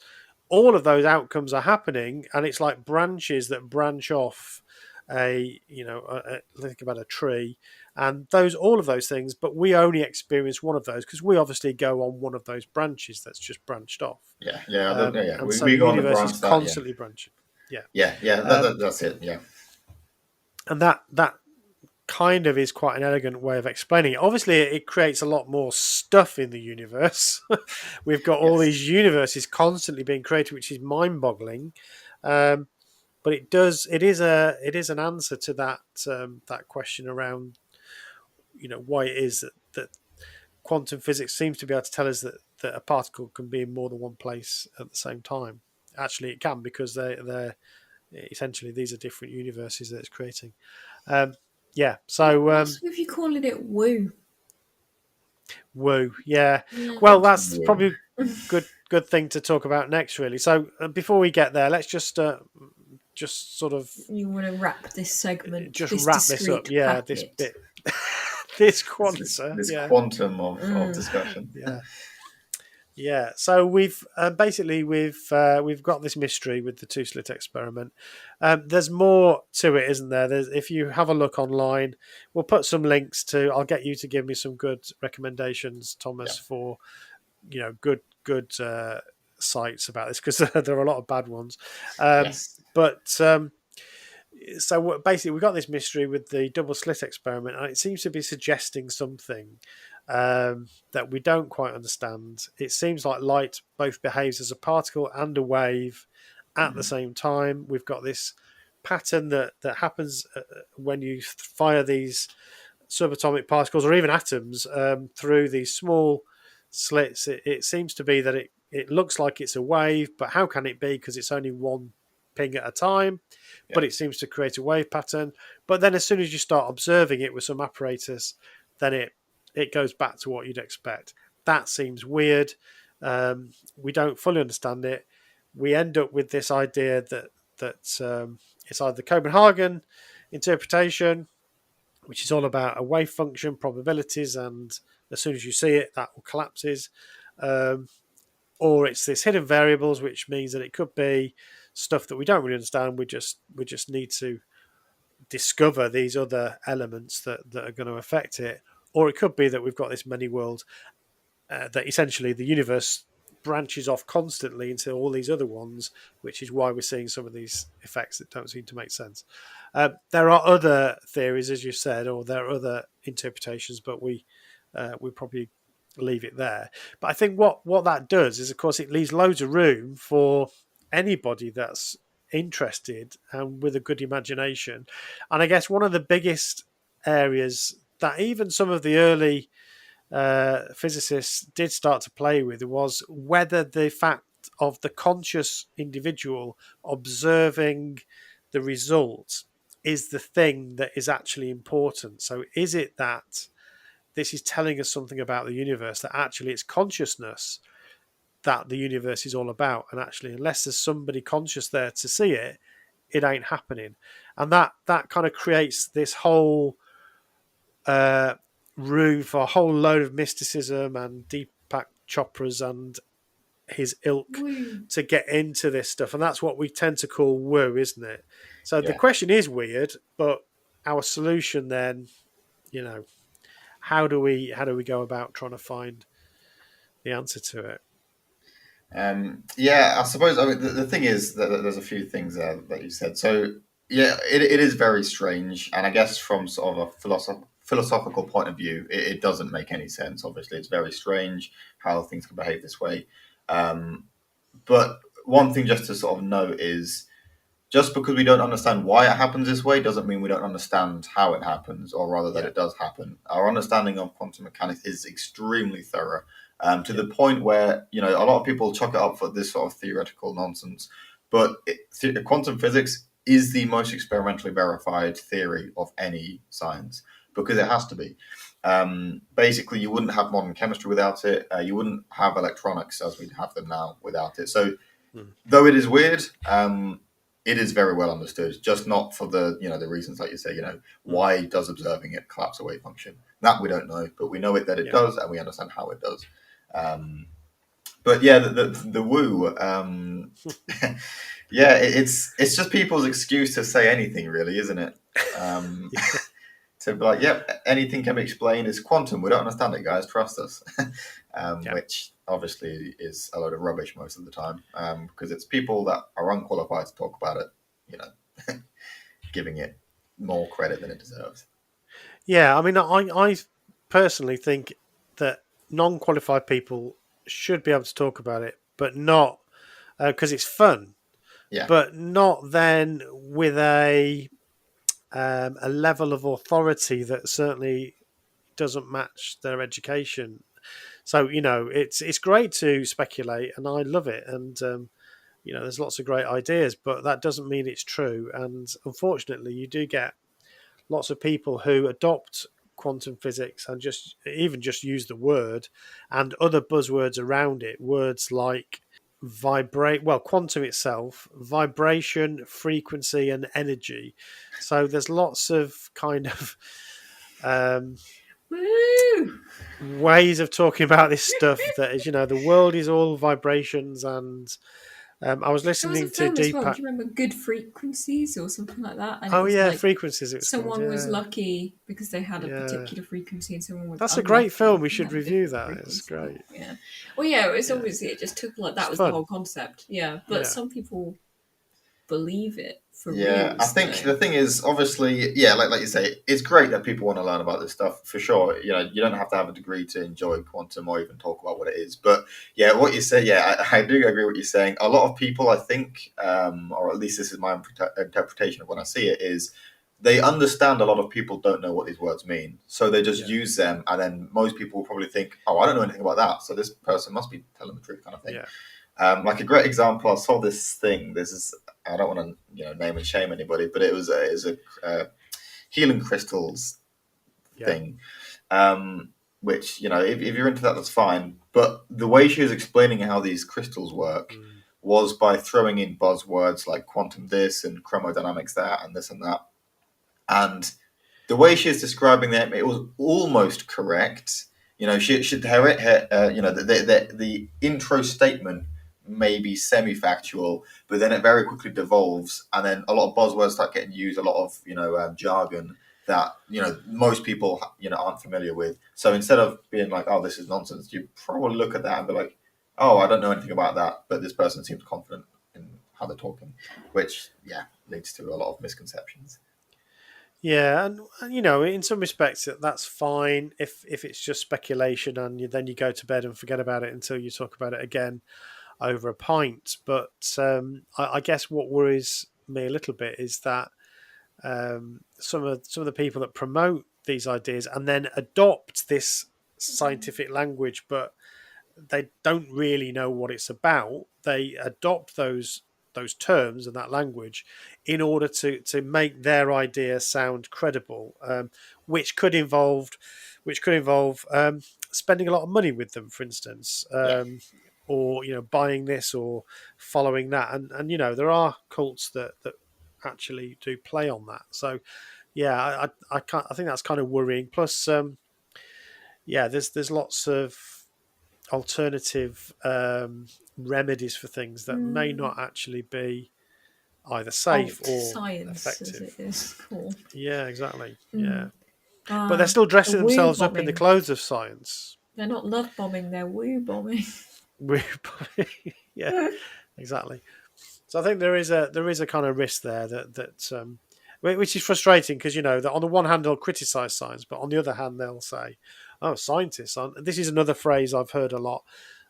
All of those outcomes are happening, and it's like branches that branch off think about a tree, and all of those things, but we only experience one of those because we obviously go on one of those branches that's just branched off. Yeah. And so We the go on the universe is branch that, yeah. constantly branching. Yeah. Yeah, Um, that's it. Yeah, and that kind of is quite an elegant way of explaining it. Obviously, it creates a lot more stuff in the universe. We've got all these universes constantly being created, which is mind-boggling. But it is an answer to that question around, why it is that quantum physics seems to be able to tell us that a particle can be in more than one place at the same time. Actually, it can, because they're essentially, these are different universes that it's creating. So what's with you calling it woo? Woo, yeah. Yeah. Well, that's Woo. probably good thing to talk about next, really. So before we get there, let's just sort of You want to wrap this segment, just this wrap this up. discrete Yeah, packet. this bit, this quanta, this yeah, quantum of discussion. Yeah. So we've we've got this mystery with the two slit experiment. There's more to it, isn't there? If you have a look online, we'll put some links to. I'll get you to give me some good recommendations, Thomas, for good sites about this, because there are a lot of bad ones. But so basically, we've got this mystery with the double slit experiment, and it seems to be suggesting something that we don't quite understand. It seems like light both behaves as a particle and a wave at the same time. We've got this pattern that happens when you fire these subatomic particles, or even atoms, through these small slits. It seems to be that it looks like it's a wave, but how can it be? Because it's only one ping at a time, but it seems to create a wave pattern. But then as soon as you start observing it with some apparatus, then it goes back to what you'd expect. That seems weird. We don't fully understand it. We end up with this idea that it's either the Copenhagen interpretation, which is all about a wave function, probabilities, and as soon as you see it, that all collapses. Or it's this hidden variables, which means that it could be stuff that we don't really understand. We just need to discover these other elements that are going to affect it. Or it could be that we've got this many world that essentially the universe branches off constantly into all these other ones, which is why we're seeing some of these effects that don't seem to make sense. There are other theories, as you said, or there are other interpretations, but we probably leave it there. But I think what that does is, of course, it leaves loads of room for anybody that's interested and with a good imagination. And I guess one of the biggest areas that even some of the early physicists did start to play with was whether the fact of the conscious individual observing the result is the thing that is actually important. So is it that this is telling us something about the universe, that actually it's consciousness that the universe is all about, and actually unless there's somebody conscious there to see it, it ain't happening. And that kind of creates this whole room for a whole load of mysticism and Deepak Chopra's and his ilk to get into this stuff, and that's what we tend to call woo, isn't it? So the question is weird, but our solution then, how do we go about trying to find the answer to it? I suppose. I mean, the thing is that there's a few things there that you said. So it is very strange, and I guess from sort of a philosophical point of view, it doesn't make any sense. Obviously, it's very strange how things can behave this way. But one thing just to sort of note is, just because we don't understand why it happens this way doesn't mean we don't understand how it happens, or rather that it does happen. Our understanding of quantum mechanics is extremely thorough, to the point where, a lot of people chalk it up for this sort of theoretical nonsense. But quantum physics is the most experimentally verified theory of any science, because it has to be. Basically, you wouldn't have modern chemistry without it. You wouldn't have electronics as we have them now without it. So, though it is weird, it is very well understood, just not for the the reasons like you say. Why does observing it collapse a wave function? That we don't know, but we know that it does, and we understand how it does. But yeah, the woo, it's just people's excuse to say anything, really, isn't it? To be like, anything can be explained. It's quantum. We don't understand it, guys. Trust us. Which obviously is a load of rubbish most of the time, because it's people that are unqualified to talk about it, giving it more credit than it deserves. Yeah, I mean, I personally think that non-qualified people should be able to talk about it, but not because it's fun, Yeah, but not then with a level of authority that certainly doesn't match their education. So it's great to speculate, and I love it, and there's lots of great ideas, but that doesn't mean it's true. And unfortunately, you do get lots of people who adopt quantum physics and just use the word and other buzzwords around it, words like quantum itself, vibration, frequency, and energy. So there's lots of kind of um, Woo! ways of talking about this stuff that is, the world is all vibrations. And I was There was a listening to film as well. Deepak. Do you remember Good Frequencies or something like that? And it Oh was yeah, like frequencies. It was called. someone was Yeah, lucky because they had a yeah. particular frequency, and someone was That's a unlucky great film. We and should had a review different that. It's frequency. great. Yeah. Well, yeah. It was Yeah, obviously it just took like it's that was the fun. whole concept. Yeah, but Yeah, some people believe it for yeah. real. I think the thing is, obviously, yeah, like you say, it's great that people want to learn about this stuff for sure. You don't have to have a degree to enjoy quantum or even talk about what it is. But yeah, what you say, yeah, I do agree with what you're saying. A lot of people, I think, or at least this is my interpretation of when I see it, is they understand a lot of people don't know what these words mean, so they just use them, and then most people will probably think, "Oh, I don't know anything about that, so this person must be telling the truth," kind of thing. yeah. Like a great example, I saw this thing. This is I don't want to name and shame anybody, but it was a healing crystals Yeah. thing. Which if you're into that, that's fine. But the way she was explaining how these crystals work was by throwing in buzzwords like quantum this and chromodynamics that and this and that. And the way she's describing them, it was almost correct. The intro statement may be semi-factual, but then it very quickly devolves, and then a lot of buzzwords start getting used, a lot of jargon that most people aren't familiar with. So instead of being like, "Oh, this is nonsense," you probably look at that and be like, "Oh, I don't know anything about that," but this person seems confident in how they're talking, which leads to a lot of misconceptions. Yeah, and in some respects, that's fine if it's just speculation, and then you go to bed and forget about it until you talk about it again over a pint. But I guess what worries me a little bit is that some of the people that promote these ideas and then adopt this scientific language, but they don't really know what it's about. They adopt those terms and that language in order to make their idea sound credible, which could involve spending a lot of money with them, for instance, or buying this or following that, and there are cults that actually do play on that. So yeah, I can't. I think that's kind of worrying. Plus, there's lots of alternative remedies for things that may not actually be either safe Alt or science, as it effective. is called. Yeah, exactly. Yeah, but they're The still dressing woo themselves up in the bombing. clothes of science. They're not love bombing, they're woo bombing. Yeah, exactly. So I think there is a kind of risk there that which is frustrating because that on the one hand they'll criticise science, but on the other hand they'll say, "Oh, scientists are." This is another phrase I've heard a lot.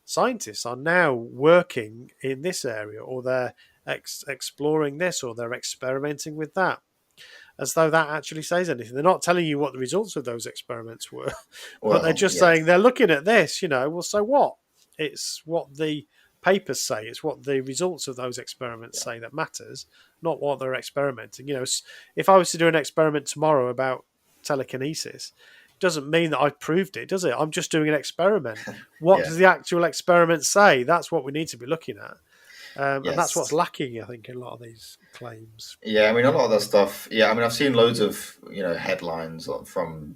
Scientists are now working in this area, or they're exploring this, or they're experimenting with that, as though that actually says anything. They're not telling you what the results of those experiments were, but they're Well, just saying they're looking at this. Well, so what? It's what the papers say. It's what the results of those experiments say that matters, not what they're experimenting. If I was to do an experiment tomorrow about telekinesis, it doesn't mean that I've proved it, does it? I'm just doing an experiment. What does the actual experiment say? That's what we need to be looking at. And that's what's lacking, I think, in a lot of these claims. Yeah, I mean, a lot of that stuff. Yeah, I mean, I've seen loads of headlines from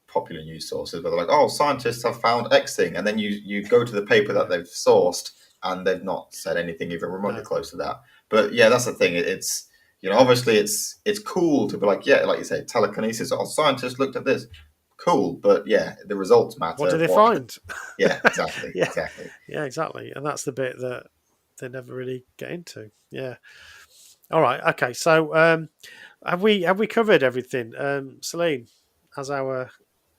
popular news sources where they're like, "Oh, scientists have found X thing," and then you go to the paper that they've sourced, and they've not said anything even remotely close to that. But yeah, that's the thing. It's obviously it's cool to be like, yeah, like you say, telekinesis. Oh, scientists looked at this. Cool, but yeah, the results matter. What do they find? Yeah, exactly, yeah. exactly. Yeah, exactly, and that's the bit that they never really get into. Yeah. All right. Okay. So have we covered everything, Celine? as our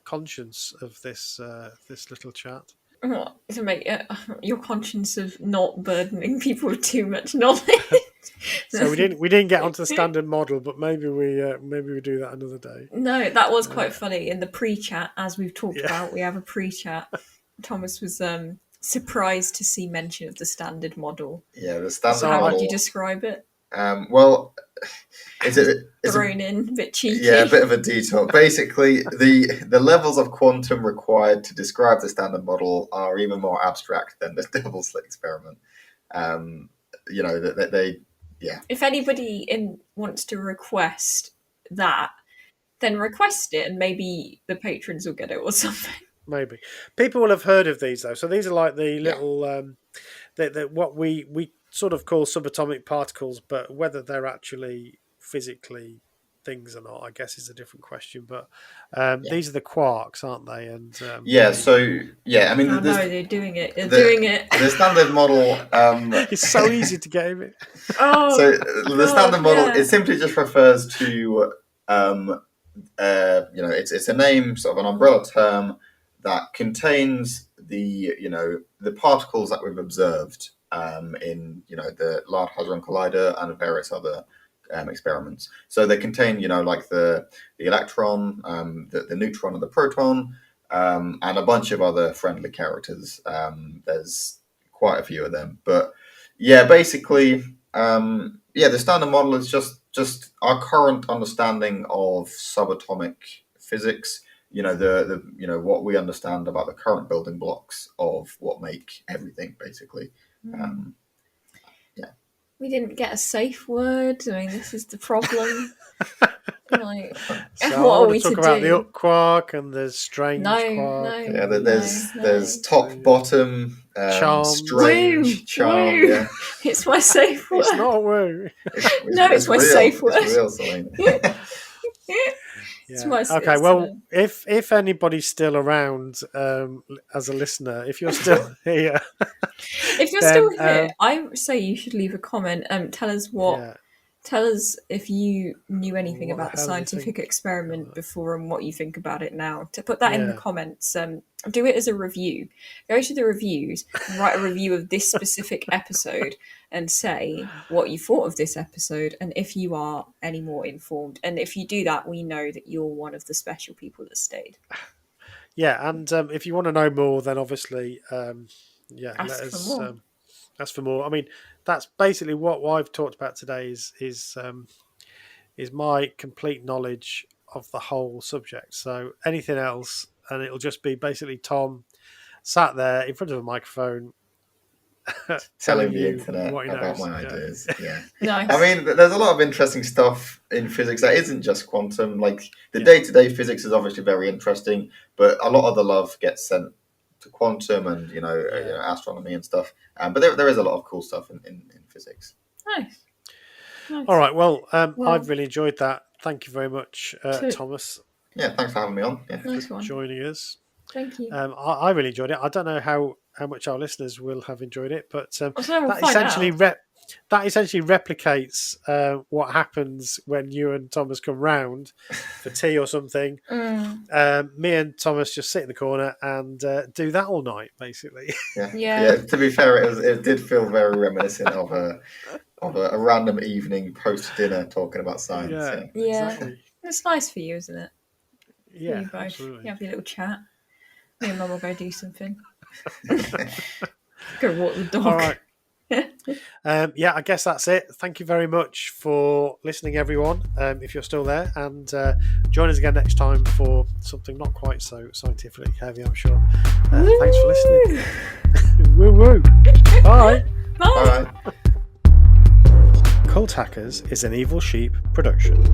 conscience of this little chat? To make your conscience of not burdening people with too much knowledge. So we didn't get onto the standard model, but maybe we do that another day. No, that was quite funny. In the pre-chat, as we've talked Yeah. about, we have a pre-chat. Thomas was surprised to see mention of the standard model. Yeah, the standard So how model. would you describe it? Well, it's Thrown in, a bit cheeky. Yeah, a bit of a detour. Basically, the levels of quantum required to describe the standard model are even more abstract than the double slit experiment. Yeah. If anybody wants to request that, then request it, and maybe the patrons will get it or something. Maybe people will have heard of these though. So these are like the little what we sort of call subatomic particles, but whether they're actually physically things or not, I guess, is a different question. But these are the quarks, aren't they? And I mean, no, they're doing it. The standard model. It's so easy to get it. So the standard model, it simply just refers to it's a name, sort of an umbrella term that contains the particles that we've observed in the Large Hadron Collider and various other experiments. So they contain like the electron, the neutron, and the proton, and a bunch of other friendly characters. There's quite a few of them, but basically, the standard model is just our current understanding of subatomic physics. What we understand about the current building blocks of what make everything, basically. We didn't get a safe word. I mean, this is the problem. Like, so what are we talk to about do? the up quark and there's strange quark. There's top, bottom, charm, strange, woo, charm. woo. Yeah, It's my safe word. It's not woo. It's my real. safe word. It's real, Selena. It's my Okay, safe well, word. if anybody's still around as a listener, if you're still here, If you're still here, I say you should leave a comment. Tell us Tell us if you knew anything about the scientific experiment before and what you think about it now. To put that in the comments, do it as a review. Go to the reviews, write a review of this specific episode, and say what you thought of this episode and if you are any more informed. And if you do that, we know that you're one of the special people that stayed. Yeah, and if you want to know more, then obviously, ask for more. I mean, that's basically what I've talked about today is my complete knowledge of the whole subject. So anything else, and it'll just be basically Tom sat there in front of a microphone telling the internet what he about knows. my ideas. Yeah. Nice. I mean, there's a lot of interesting stuff in physics that isn't just quantum. Like the day-to-day physics is obviously very interesting, but a lot of the love gets sent to quantum and astronomy and stuff. But there is a lot of cool stuff in physics. Nice. All right. Well, I've really enjoyed that. Thank you very much, Thomas. Yeah, thanks for having me on. Yeah. Nice one. Joining us. Thank you. I really enjoyed it. I don't know how much our listeners will have enjoyed it, but that essentially replicates what happens when you and Thomas come round for tea or something. Me and Thomas just sit in the corner and do that all night, basically. Yeah. To be fair, it did feel very reminiscent of a random evening post dinner talking about science. Yeah. Exactly. It's nice for you, isn't it? Yeah, you both. absolutely. You have your little chat. Me and Mum will go do something. Go walk the dog. All right. I guess that's it. Thank you very much for listening, everyone. If you're still there, and join us again next time for something not quite so scientifically heavy, I'm sure. Thanks for listening. Woo woo. Bye. Bye. Bye. Cult Hackers is an Evil Sheep production.